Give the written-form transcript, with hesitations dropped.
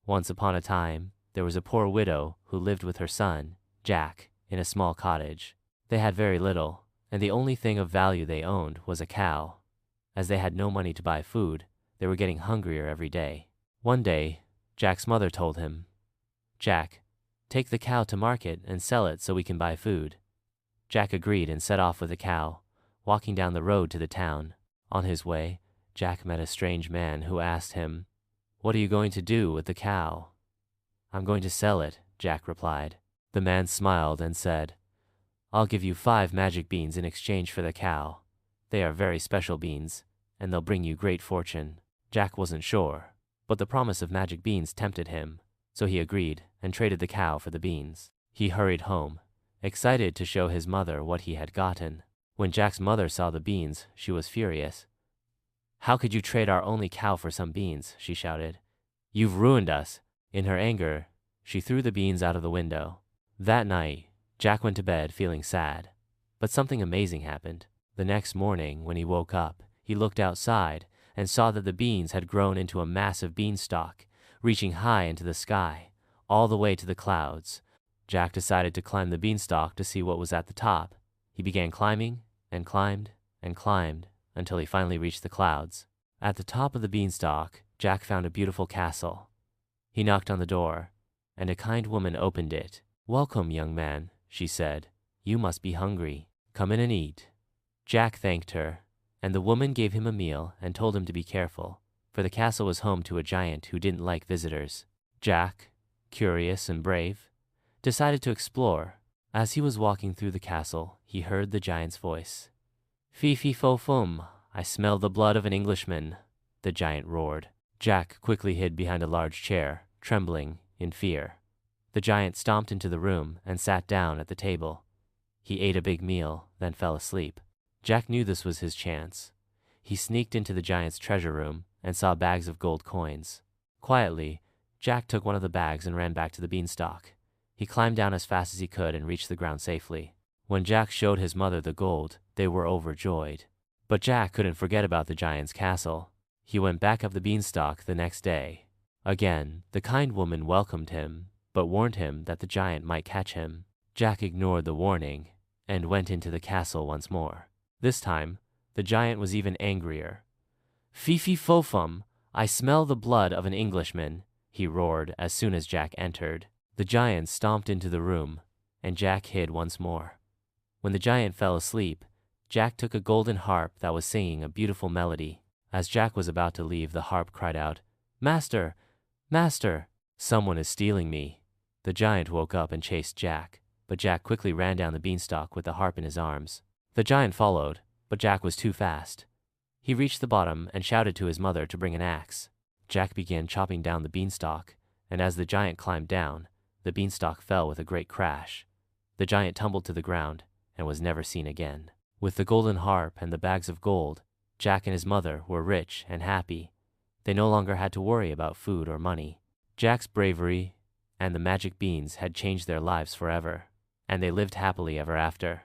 Once upon a time, there was a poor widow who lived with her son, Jack, in a small cottage. They had very little, and the only thing of value they owned was a cow. As they had no money to buy food, they were getting hungrier every day. One day, Jack's mother told him, "Jack, take the cow to market and sell it so we can buy food." Jack agreed and set off with the cow, walking down the road to the town. On his way, Jack met a strange man who asked him, "What are you going to do with the cow?" "I'm going to sell it," Jack replied. The man smiled and said, "I'll give you 5 magic beans in exchange for the cow. They are very special beans, and they'll bring you great fortune." Jack wasn't sure, but the promise of magic beans tempted him, so he agreed and traded the cow for the beans. He hurried home, excited to show his mother what he had gotten. When Jack's mother saw the beans, she was furious. "How could you trade our only cow for some beans?" she shouted. "You've ruined us." In her anger, she threw the beans out of the window. That night, Jack went to bed feeling sad, but something amazing happened. The next morning, when he woke up, he looked outside and saw that the beans had grown into a massive beanstalk, reaching high into the sky, all the way to the clouds. Jack decided to climb the beanstalk to see what was at the top. He began climbing and climbed and climbed until he finally reached the clouds. At the top of the beanstalk, Jack found a beautiful castle. He knocked on the door, and a kind woman opened it. "Welcome, young man," she said. "You must be hungry. Come in and eat." Jack thanked her, and the woman gave him a meal and told him to be careful, for the castle was home to a giant who didn't like visitors. Jack, curious and brave, decided to explore. As he was walking through the castle, he heard the giant's voice. "Fee-fee-fo-fum, I smell the blood of an Englishman," the giant roared. Jack quickly hid behind a large chair, trembling in fear. The giant stomped into the room and sat down at the table. He ate a big meal, then fell asleep. Jack knew this was his chance. He sneaked into the giant's treasure room and saw bags of gold coins. Quietly, Jack took one of the bags and ran back to the beanstalk. He climbed down as fast as he could and reached the ground safely. When Jack showed his mother the gold, they were overjoyed. But Jack couldn't forget about the giant's castle. He went back up the beanstalk the next day. Again, the kind woman welcomed him, but warned him that the giant might catch him. Jack ignored the warning and went into the castle once more. This time, the giant was even angrier. "Fee-fee-fo-fum, I smell the blood of an Englishman," he roared as soon as Jack entered. The giant stomped into the room, and Jack hid once more. When the giant fell asleep, Jack took a golden harp that was singing a beautiful melody. As Jack was about to leave, the harp cried out, "Master! Master! Someone is stealing me." The giant woke up and chased Jack, but Jack quickly ran down the beanstalk with the harp in his arms. The giant followed, but Jack was too fast. He reached the bottom and shouted to his mother to bring an axe. Jack began chopping down the beanstalk, and as the giant climbed down, the beanstalk fell with a great crash. The giant tumbled to the ground and was never seen again. With the golden harp and the bags of gold, Jack and his mother were rich and happy. They no longer had to worry about food or money. Jack's bravery and the magic beans had changed their lives forever, and they lived happily ever after.